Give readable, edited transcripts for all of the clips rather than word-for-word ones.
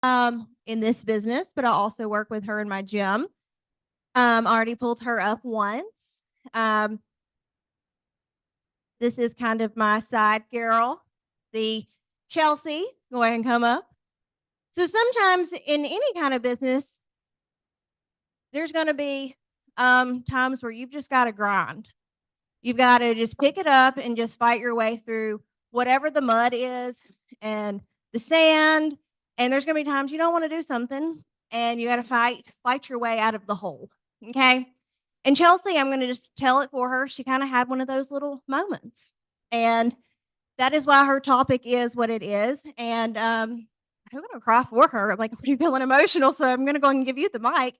in this business, but I also work with her in my gym. Already pulled her up once. Um, this is kind of my side girl, the Chelsea. Go ahead and come up. So sometimes in any kind of business, there's going to be times where you've just got to grind. You've got to just pick it up and just fight your way through whatever the mud is and the sand. And there's going to be times you don't want to do something and you got to fight your way out of the hole. Okay. And Chelsea, I'm going to just tell it for her. She kind of had one of those little moments. And that is why her topic is what it is. And I'm going to cry for her. I'm like, I'm pretty feeling emotional. So I'm going to go and give you the mic.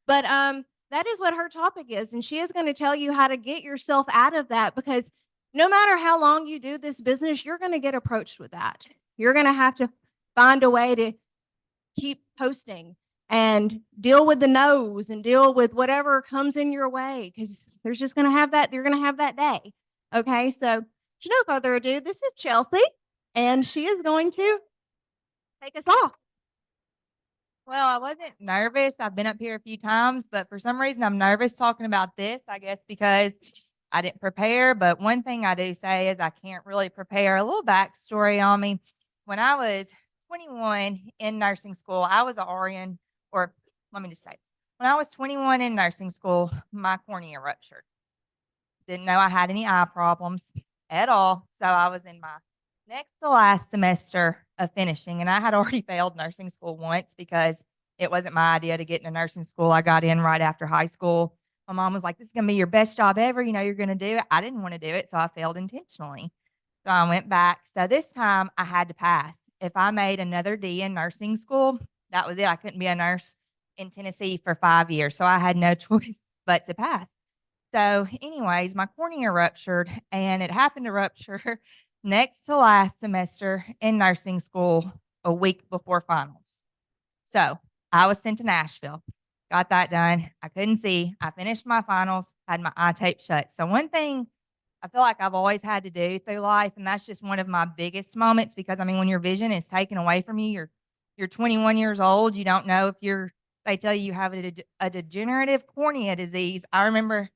But that is what her topic is. And she is going to tell you how to get yourself out of that because no matter how long you do this business, you're going to get approached with that. You're going to have to find a way to keep posting and deal with the no's and deal with whatever comes in your way because there's just going to have that. You're going to have that day. Okay. So, to no further ado, this is Chelsea, and she is going to take us off. Well, I wasn't nervous. I've been up here a few times, but for some reason I'm nervous talking about this, I guess because I didn't prepare. But one thing I do say is I can't really prepare. A little backstory on me. When I was 21 in nursing school, I was an RN, or let me just say, when I was 21 in nursing school, my cornea ruptured. Didn't know I had any eye problems at all. So I was in my next to last semester of finishing, and I had already failed nursing school once because it wasn't my idea to get into nursing school. I got in right after high school. My mom was like, "This is going to be your best job ever. You know, you're going to do it." I didn't want to do it, so I failed intentionally. So I went back. So this time I had to pass. If I made another D in nursing school, that was it. I couldn't be a nurse in Tennessee for 5 years. So I had no choice but to pass. So, anyways, my cornea ruptured, and it happened to rupture next to last semester in nursing school a week before finals. So, I was sent to Nashville, got that done. I couldn't see. I finished my finals, had my eye tape shut. So, one thing I feel like I've always had to do through life, and that's just one of my biggest moments because I mean, when your vision is taken away from you, you're 21 years old. You don't know if they tell you have a degenerative cornea disease. I remember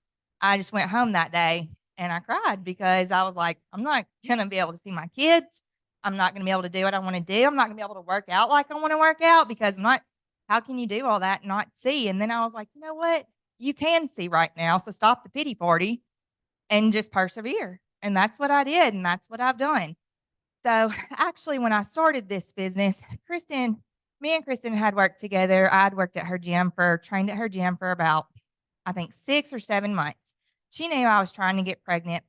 I just went home that day and I cried because I was like, I'm not going to be able to see my kids. I'm not going to be able to do what I want to do. I'm not going to be able to work out like I want to work out because I'm not, how can you do all that and not see? And then I was like, you know what? You can see right now. So stop the pity party and just persevere. And that's what I did. And that's what I've done. So actually, when I started this business, me and Kristen had worked together. I'd worked at her gym trained at her gym for about, I think, 6 or 7 months. She knew I was trying to get pregnant.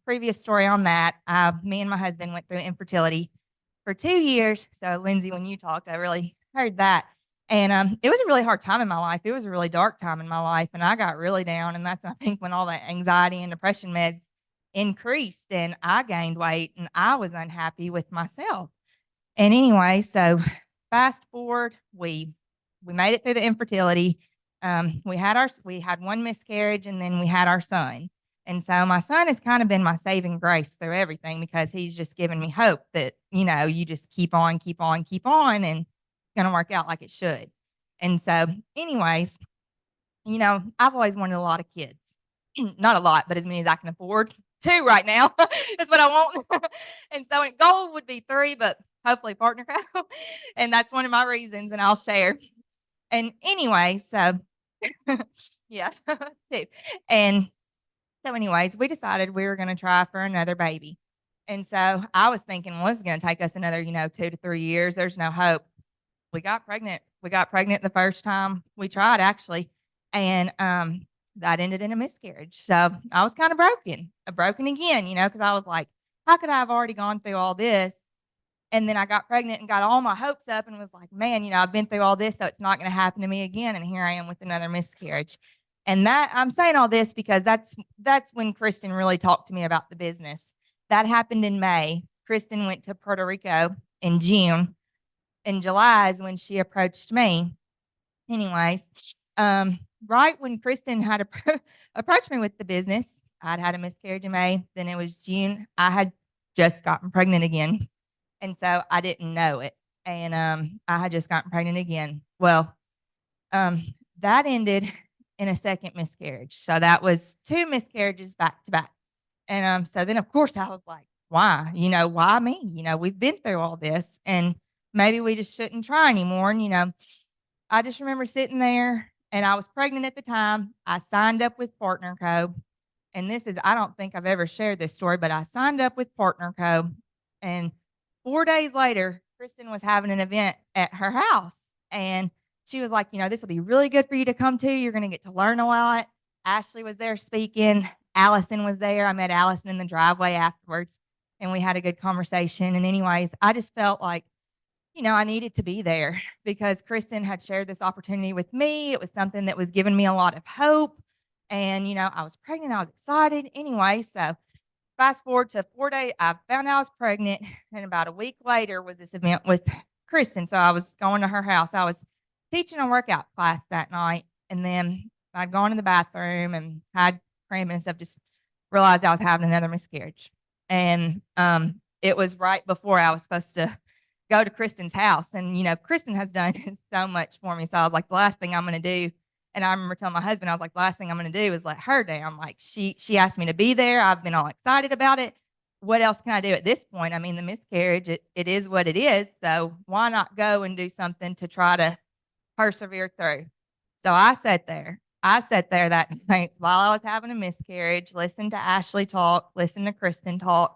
Previous story on that. Me and my husband went through infertility for 2 years. So Lindsay, when you talked, I really heard that. And it was a really hard time in my life. It was a really dark time in my life. And I got really down. And that's, I think, when all the anxiety and depression meds increased and I gained weight and I was unhappy with myself. And anyway, so fast forward, we made it through the infertility. We had one miscarriage and then we had our son. And so my son has kind of been my saving grace through everything because he's just given me hope that, you know, you just keep on, keep on, keep on, and it's going to work out like it should. And so, anyways, you know, I've always wanted a lot of kids. Not a lot, but as many as I can afford. Two right now is what I want. And so a goal would be three, but hopefully partner crowd. And that's one of my reasons, and I'll share. And anyway, so yeah, two. And so, anyways, we decided we were going to try for another baby. And so I was thinking, well, this is going to take us another, 2 to 3 years. There's no hope. We got pregnant. We got pregnant the first time we tried, actually. And that ended in a miscarriage. So I was kind of broken again, because I was like, how could I have already gone through all this? And then I got pregnant and got all my hopes up and was like, man, I've been through all this, so it's not going to happen to me again. And here I am with another miscarriage. And that I'm saying all this because that's when Kristen really talked to me about the business. That happened in May. Kristen went to Puerto Rico in June. In July is when she approached me. Anyways, right when Kristen had approached me with the business, I'd had a miscarriage in May. Then it was June. I had just gotten pregnant again. And so I didn't know it. and I had just gotten pregnant again. Well, that ended in a second miscarriage. So that was 2 miscarriages back to back. And so then, of course, I was like, why? Why me? We've been through all this, and maybe we just shouldn't try anymore. And, I just remember sitting there, and I was pregnant at the time. I signed up with Partner Co. And this is, I don't think I've ever shared this story, but I signed up with Partner Co. And 4 days later, Kristen was having an event at her house. And she was like, this will be really good for you to come to. You're going to get to learn a lot. Ashley was there speaking. Allison was there. I met Allison in the driveway afterwards, and we had a good conversation. And anyways, I just felt like, I needed to be there because Kristen had shared this opportunity with me. It was something that was giving me a lot of hope. And, I was pregnant. I was excited. Anyway, so fast forward to 4 days, I found out I was pregnant. And about a week later was this event with Kristen. So I was going to her house. I was teaching a workout class that night. And then I'd gone in the bathroom and had cramping and stuff, just realized I was having another miscarriage. And it was right before I was supposed to go to Kristen's house. And, Kristen has done so much for me. So I was like, the last thing I'm going to do. And I remember telling my husband, I was like, the last thing I'm going to do is let her down. Like she asked me to be there. I've been all excited about it. What else can I do at this point? I mean, the miscarriage, it is what it is. So why not go and do something to try to persevere through? So I sat there that night while I was having a miscarriage, listened to Ashley talk, listened to Kristen talk.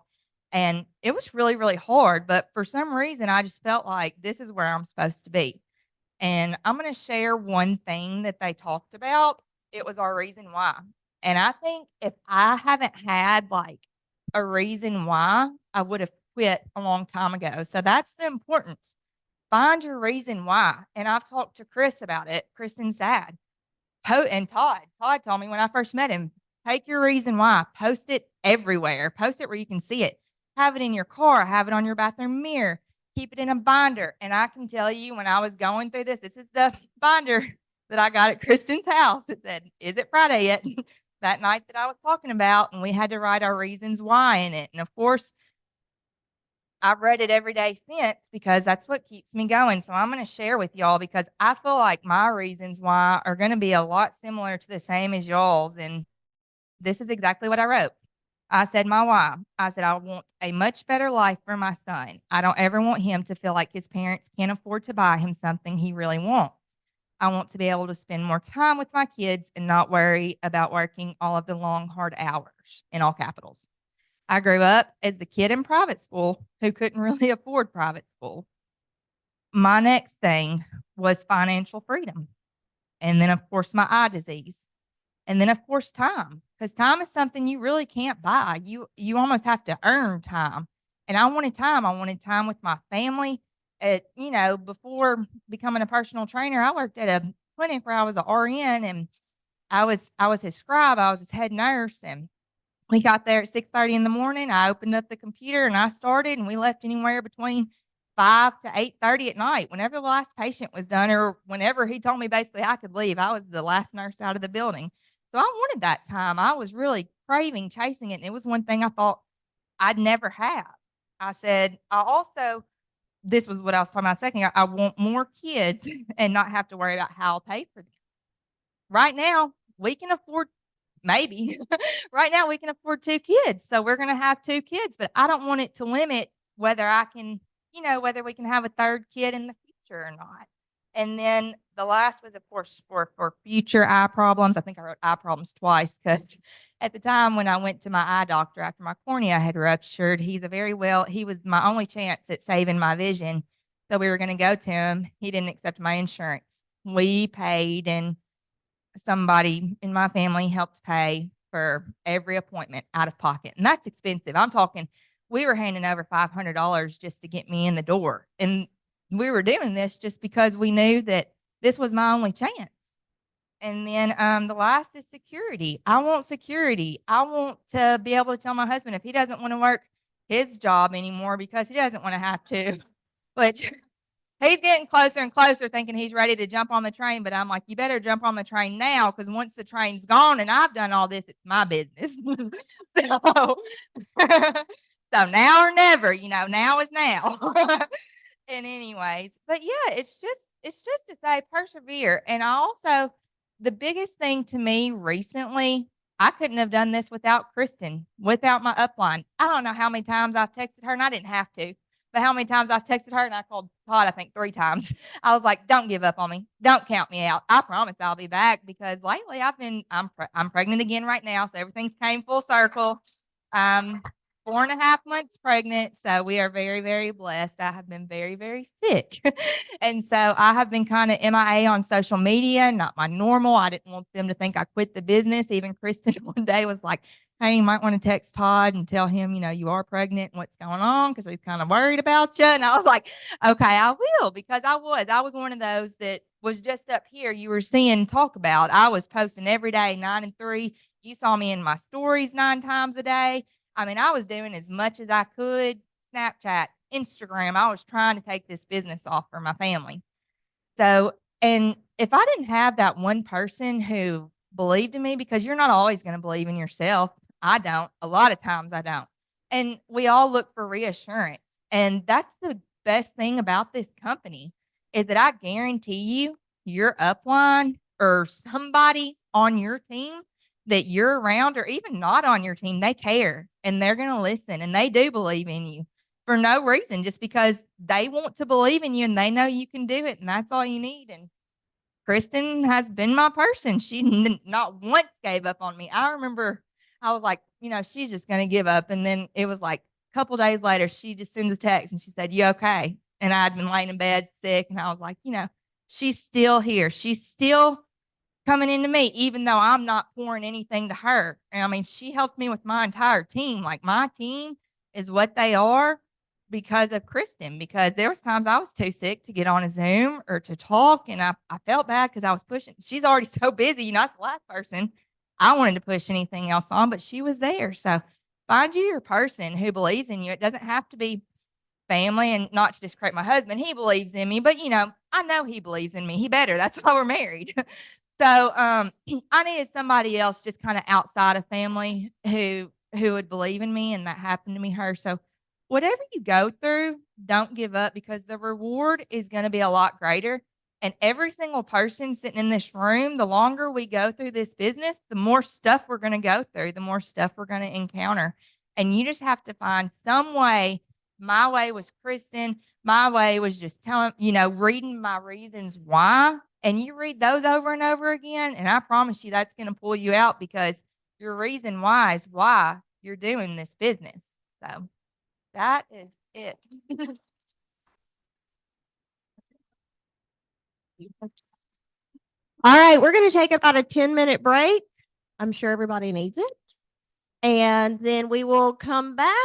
And it was really, really hard. But for some reason, I just felt like this is where I'm supposed to be. And I'm going to share one thing that they talked about. It was our reason why. And I think if I haven't had like a reason why, I would have quit a long time ago. So that's the importance. Find your reason why. And I've talked to Chris about it, Kristen's dad. And Todd. Todd told me when I first met him, take your reason why, post it everywhere, post it where you can see it. Have it in your car, have it on your bathroom mirror, keep it in a binder. And I can tell you when I was going through this is the binder that I got at Kristen's house. It said, "Is it Friday yet?" That night that I was talking about, and we had to write our reasons why in it. And of course, I've read it every day since because that's what keeps me going. So I'm going to share with y'all because I feel like my reasons why are going to be a lot similar to the same as y'all's. And this is exactly what I wrote. I said, my why. I said, I want a much better life for my son. I don't ever want him to feel like his parents can't afford to buy him something he really wants. I want to be able to spend more time with my kids and not worry about working all of the long, hard hours, in all capitals. I grew up as the kid in private school who couldn't really afford private school. My next thing was financial freedom. And then, of course, my eye disease. And then, of course, time, because time is something you really can't buy. You almost have to earn time. And I wanted time. I wanted time with my family. Before becoming a personal trainer, I worked at a clinic where I was an RN, and I was his scribe. I was his head nurse, and we got there at 6:30 in the morning. I opened up the computer and I started, and we left anywhere between 5 to 8:30 at night. Whenever the last patient was done, or whenever he told me basically I could leave, I was the last nurse out of the building. So I wanted that time. I was really craving, chasing it. And it was one thing I thought I'd never have. I said, this was what I was talking about a second ago. I want more kids and not have to worry about how I'll pay for them. Right now, we can afford, maybe, right now we can afford 2 kids. So we're going to have 2 kids, but I don't want it to limit whether I can, whether we can have a 3rd kid in the future or not. And then the last was, of course, for future eye problems. I think I wrote eye problems twice because at the time when I went to my eye doctor after my cornea had ruptured, he was my only chance at saving my vision. So we were going to go to him. He didn't accept my insurance. We paid, and somebody in my family helped pay for every appointment out of pocket. And that's expensive. I'm talking, we were handing over $500 just to get me in the door. And we were doing this just because we knew that this was my only chance. And then the last is security. I want security. I want to be able to tell my husband if he doesn't want to work his job anymore because he doesn't want to have to, which he's getting closer and closer thinking he's ready to jump on the train. But I'm like, you better jump on the train now, because once the train's gone and I've done all this, it's my business. So, so now or never, now is now. And anyways, but yeah, it's just to say persevere. And I also, the biggest thing to me recently, I couldn't have done this without Kristen, without my upline. I don't know how many times I've texted her, and I didn't have to, but how many times I've texted her, and I called Todd, I think 3 times. I was like, "Don't give up on me. Don't count me out. I promise I'll be back." Because lately I'm pregnant again right now, so everything came full circle. Um, 4.5 months pregnant. So we are very, very blessed. I have been very, very sick. And so I have been kind of MIA on social media, not my normal. I didn't want them to think I quit the business. Even Kristen one day was like, "Hey, you might want to text Todd and tell him, you are pregnant and what's going on because he's kind of worried about you." And I was like, "Okay, I will," because I was one of those that was just up here. You were seeing talk about. I was posting every day, 9 and 3. You saw me in my stories 9 times a day. I mean, I was doing as much as I could. Snapchat, Instagram. I was trying to take this business off for my family. So, and if I didn't have that one person who believed in me, because you're not always going to believe in yourself. I don't. A lot of times I don't. And we all look for reassurance. And that's the best thing about this company is that I guarantee you, your upline or somebody on your team that you're around or even not on your team, they care and they're going to listen and they do believe in you for no reason, just because they want to believe in you and they know you can do it. And that's all you need. And Kristen has been my person. She not once gave up on me. I remember I was like, she's just going to give up. And then it was like a couple days later, she just sends a text and she said, "You okay?" And I'd been laying in bed sick. And I was like, she's still here. She's still coming into me, even though I'm not pouring anything to her. And I mean, she helped me with my entire team. Like my team is what they are because of Kristen, because there was times I was too sick to get on a Zoom or to talk. And I felt bad because I was pushing. She's already so busy. That's the last person I wanted to push anything else on, but she was there. So find you your person who believes in you. It doesn't have to be family, and not to discredit my husband. He believes in me, but I know he believes in me. He better. That's why we're married. So I needed somebody else just kind of outside of family who would believe in me, and that happened to me her. So whatever you go through, don't give up because the reward is going to be a lot greater. And every single person sitting in this room, the longer we go through this business, the more stuff we're going to go through, the more stuff we're going to encounter. And you just have to find some way. My way was Kristen. My way was just reading my reasons why. And you read those over and over again, and I promise you that's going to pull you out because your reason why is why you're doing this business. So that is it. All right, we're going to take about a 10-minute break. I'm sure everybody needs it. And then we will come back